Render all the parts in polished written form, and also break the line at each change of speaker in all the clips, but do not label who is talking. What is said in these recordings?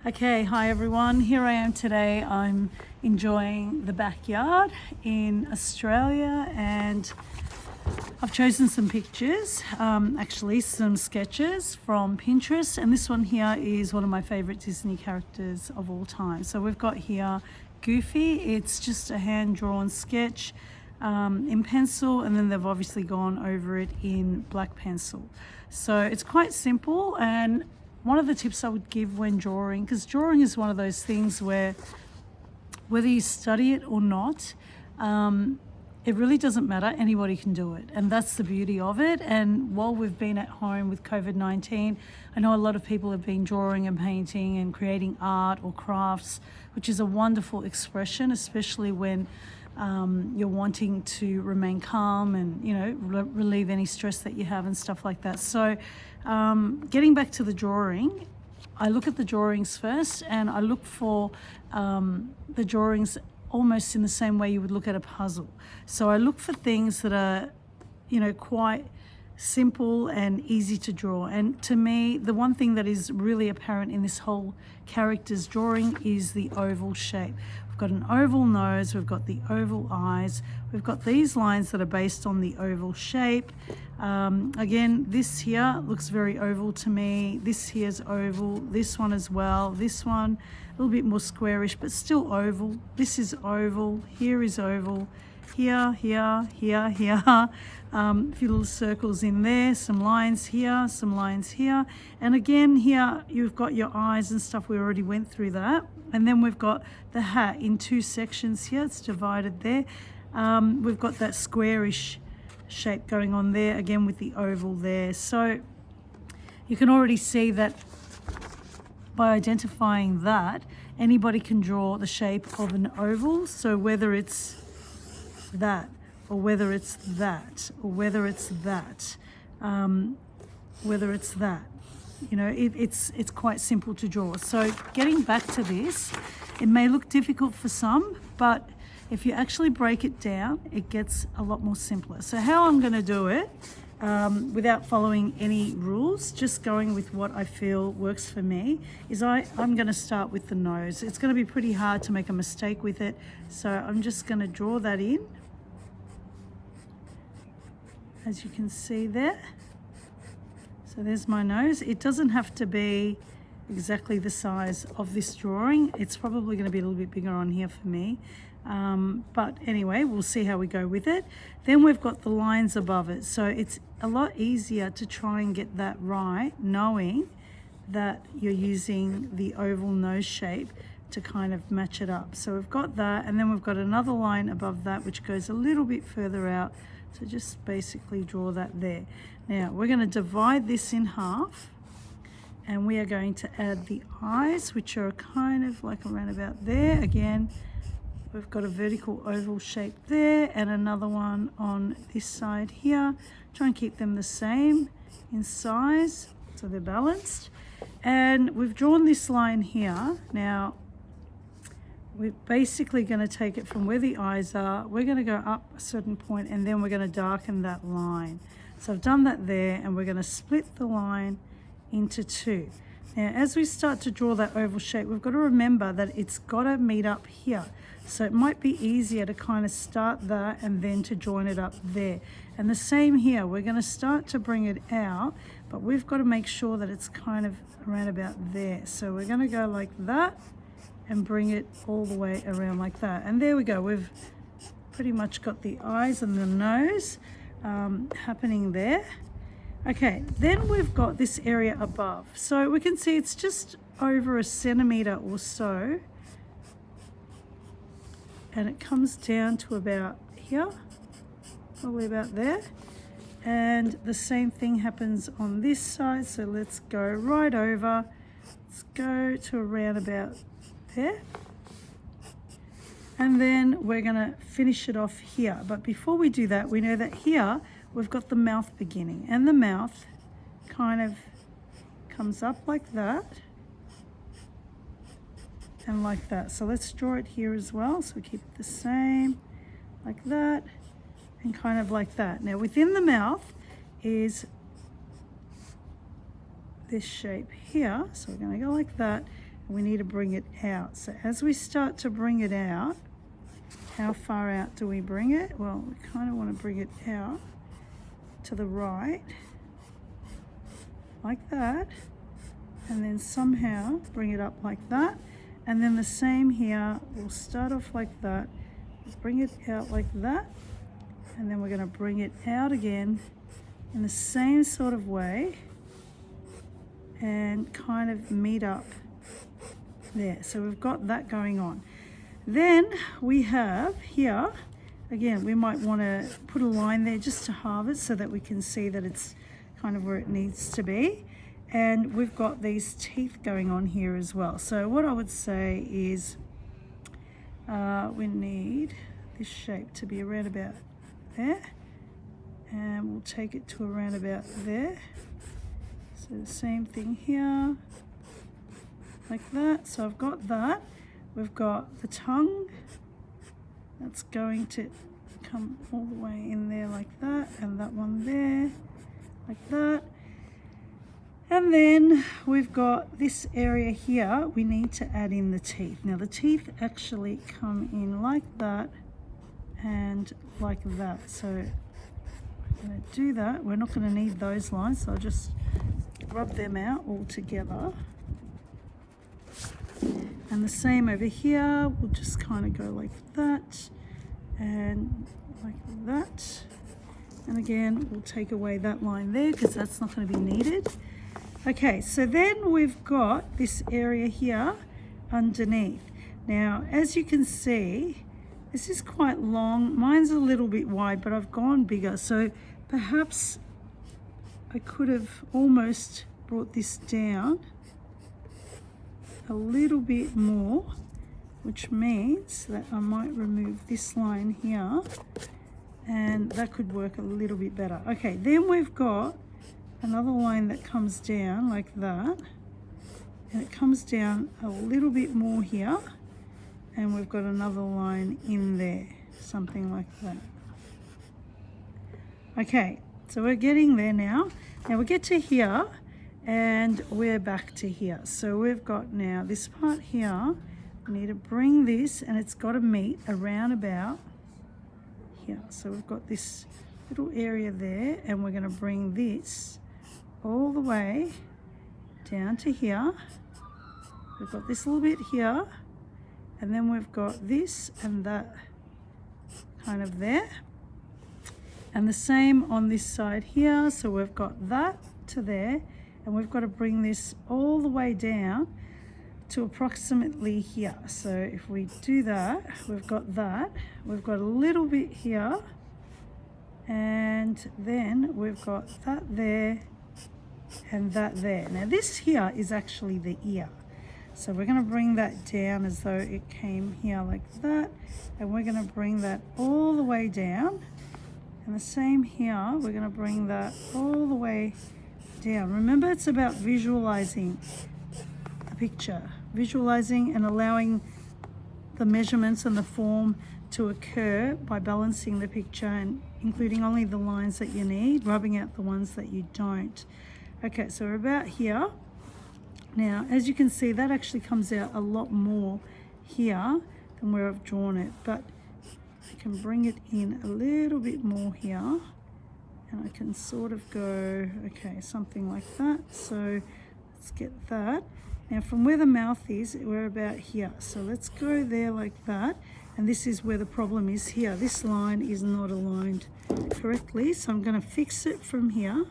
Okay, hi everyone. Here I am today. I'm enjoying the backyard in Australia and I've chosen some pictures, actually some sketches from Pinterest, and this one here is one of my favorite Disney characters of all time. So we've got here Goofy. It's just a hand-drawn sketch in pencil, and then they've obviously gone over it in black pencil. So it's quite simple, and one of the tips I would give when drawing, because drawing is one of those things where whether you study it or not, it really doesn't matter. Anybody can do it, and that's the beauty of it. And while we've been at home with COVID-19, I know a lot of people have been drawing and painting and creating art or crafts, which is a wonderful expression, especially when you're wanting to remain calm and relieve any stress that you have and stuff like that. So getting back to the drawing, I look at the drawings first, and I look for the drawings almost in the same way you would look at a puzzle. So I look for things that are quite simple and easy to draw. And to me, the one thing that is really apparent in this whole character's drawing is the oval shape. We've got an oval nose, we've got the oval eyes, we've got these lines that are based on the oval shape. Again, this here looks very oval to me. This here's oval, this one as well, this one a little bit more squarish but still oval. This is oval, here is oval, here, here, here, here. A few little circles in there, some lines here, some lines here. And again here you've got your eyes and stuff. We already went through that. And then we've got the hat in two sections here. It's divided there. We've got that squarish shape going on there, again with the oval there. So you can already see that by identifying that, anybody can draw the shape of an oval. So whether it's that, or whether it's that, or whether it's that, whether it's that, it's quite simple to draw. So getting back to this, it may look difficult for some, but if you actually break it down, it gets a lot more simpler. So how I'm going to do it, without following any rules, just going with what I feel works for me, is I'm going to start with the nose. It's going to be pretty hard to make a mistake with it, so I'm just going to draw that in, as you can see there. So there's my nose. It doesn't have to be exactly the size of this drawing. It's probably going to be a little bit bigger on here for me. But anyway, we'll see how we go with it. Then we've got the lines above it. So it's a lot easier to try and get that right, knowing that you're using the oval nose shape to kind of match it up. So we've got that, and then we've got another line above that which goes a little bit further out. So just basically draw that there. Now we're going to divide this in half, and we are going to add the eyes, which are kind of like around about there. Again, we've got a vertical oval shape there, and another one on this side here. Try and keep them the same in size so they're balanced. And we've drawn this line here. Now we're basically going to take it from where the eyes are. We're going to go up a certain point, and then we're going to darken that line. So I've done that there, and we're going to split the line into two. Now as we start to draw that oval shape, we've got to remember that it's got to meet up here. So it might be easier to kind of start that and then to join it up there. And the same here, we're going to start to bring it out, but we've got to make sure that it's kind of around about there. So we're going to go like that and bring it all the way around like that. And there we go. We've pretty much got the eyes and the nose happening there. Okay, then we've got this area above. So we can see it's just over a centimetre or so. And it comes down to about here, probably about there. And the same thing happens on this side. So let's go right over. Let's go to around about there. And then we're going to finish it off here. But before we do that, we know that here we've got the mouth beginning, and the mouth kind of comes up like that and like that. So let's draw it here as well. So we keep it the same, like that, and kind of like that. Now within the mouth is this shape here. So we're going to go like that, We need to bring it out. So as we start to bring it out, how far out do we bring it? Well, we kind of want to bring it out to the right, like that, and then somehow bring it up like that. And then the same here, we'll start off like that, bring it out like that, and then we're going to bring it out again in the same sort of way and kind of meet up there. So we've got that going on. Then we have here, again, we might want to put a line there just to halve it so that we can see that it's kind of where it needs to be. And we've got these teeth going on here as well. So what I would say is we need this shape to be around about there. And we'll take it to around about there. So the same thing here, like that. So I've got that. We've got the tongue. That's going to come all the way in there like that. And that one there, like that. And then we've got this area here. We need to add in the teeth. Now the teeth actually come in like that and like that. So I'm going to do that. We're not going to need those lines, so I'll just rub them out all together. And the same over here. We'll just kind of go like that and like that. And again, we'll take away that line there because that's not going to be needed. Okay, so then we've got this area here underneath. Now, as you can see, this is quite long. Mine's a little bit wide, but I've gone bigger. So perhaps I could have almost brought this down a little bit more, which means that I might remove this line here, and that could work a little bit better. Okay, then we've got another line that comes down like that, and it comes down a little bit more here, and we've got another line in there, something like that. Okay, so we're getting there now. Now we get to here and we're back to here. So we've got now this part here. We need to bring this, and it's got to meet around about here. So we've got this little area there, and we're going to bring this all the way down to here. We've got this little bit here, and then we've got this and that kind of there. And the same on this side here. So we've got that to there, and we've got to bring this all the way down to approximately here. So if we do that, we've got that. We've got a little bit here, and then we've got that there and that there. Now this here is actually the ear. So we're going to bring that down as though it came here like that, and we're going to bring that all the way down. And the same here, we're going to bring that all the way down. Remember, it's about visualizing the picture, visualizing and allowing the measurements and the form to occur by balancing the picture and including only the lines that you need, rubbing out the ones that you don't. Okay, so we're about here. Now, as you can see, that actually comes out a lot more here than where I've drawn it, but I can bring it in a little bit more here, and I can sort of go, okay, something like that. So let's get that. Now from where the mouth is, we're about here. So let's go there like that. And this is where the problem is here. This line is not aligned correctly. So I'm going to fix it from here,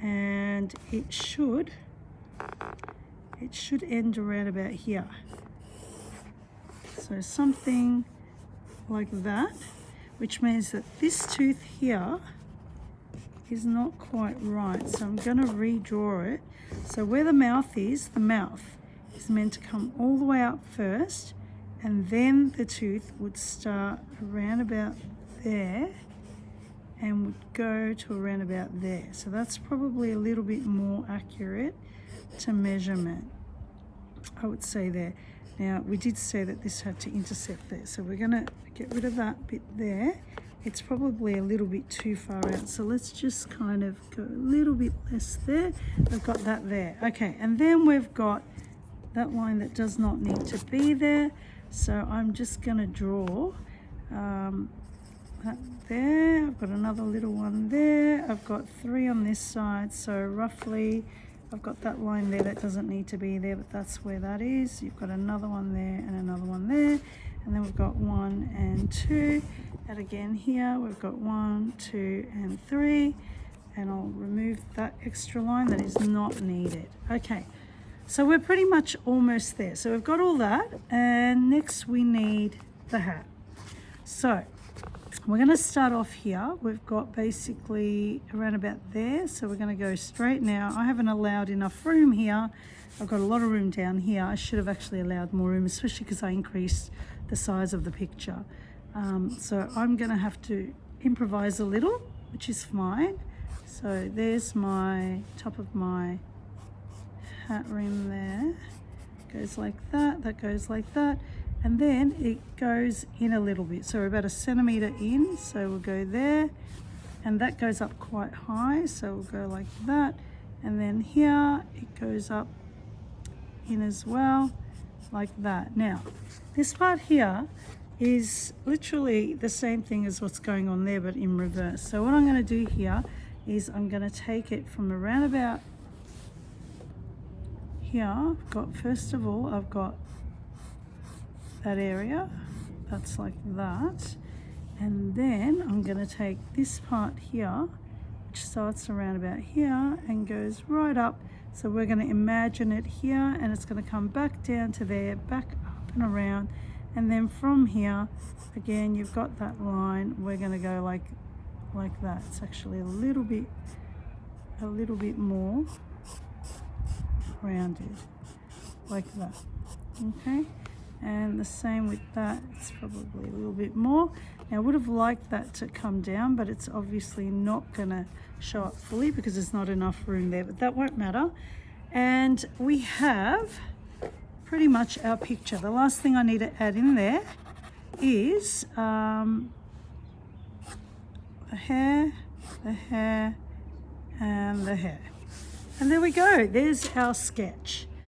and it should end around about here. So something like that, which means that this tooth here is not quite right. So I'm going to redraw it. So where the mouth is meant to come all the way up first, and then the tooth would start around about there and would go to around about there. So that's probably a little bit more accurate to measurement, I would say there. Now, we did say that this had to intersect there, so we're going to get rid of that bit there. It's probably a little bit too far out, so let's just kind of go a little bit less there. We've got that there. Okay, and then we've got that line that does not need to be there. So I'm just going to draw that there. I've got another little one there. I've got 3 on this side, so roughly I've got that line there that doesn't need to be there, but that's where that is. You've got another one there and another one there, and then we've got 1 and 2, and again here we've got 1, 2 and 3, and I'll remove that extra line that is not needed. Okay, so we're pretty much almost there. So we've got all that, and next we need the hat. So we're going to start off here. We've got basically around about there, so we're going to go straight now. I haven't allowed enough room here. I've got a lot of room down here. I should have actually allowed more room, especially because I increased the size of the picture. So I'm going to have to improvise a little, which is fine. So there's my top of my hat rim there. Goes like that, that goes like that. And then it goes in a little bit, so we're about 1 centimetre in, so we'll go there, and that goes up quite high, so we'll go like that, and then here it goes up in as well, like that. Now this part here is literally the same thing as what's going on there, but in reverse. So what I'm going to do here is I'm going to take it from around about here. I've got, first of all, I've got that area that's like that, and then I'm going to take this part here, which starts around about here and goes right up. So we're going to imagine it here, and it's going to come back down to there, back up and around, and then from here again you've got that line. We're going to go like that. It's actually a little bit more rounded, like that. Okay, and the same with that. It's probably a little bit more. Now I would have liked that to come down, but it's obviously not going to show up fully because there's not enough room there, but that won't matter. And we have pretty much our picture. The last thing I need to add in there is the hair, and the hair. And there we go. There's our sketch.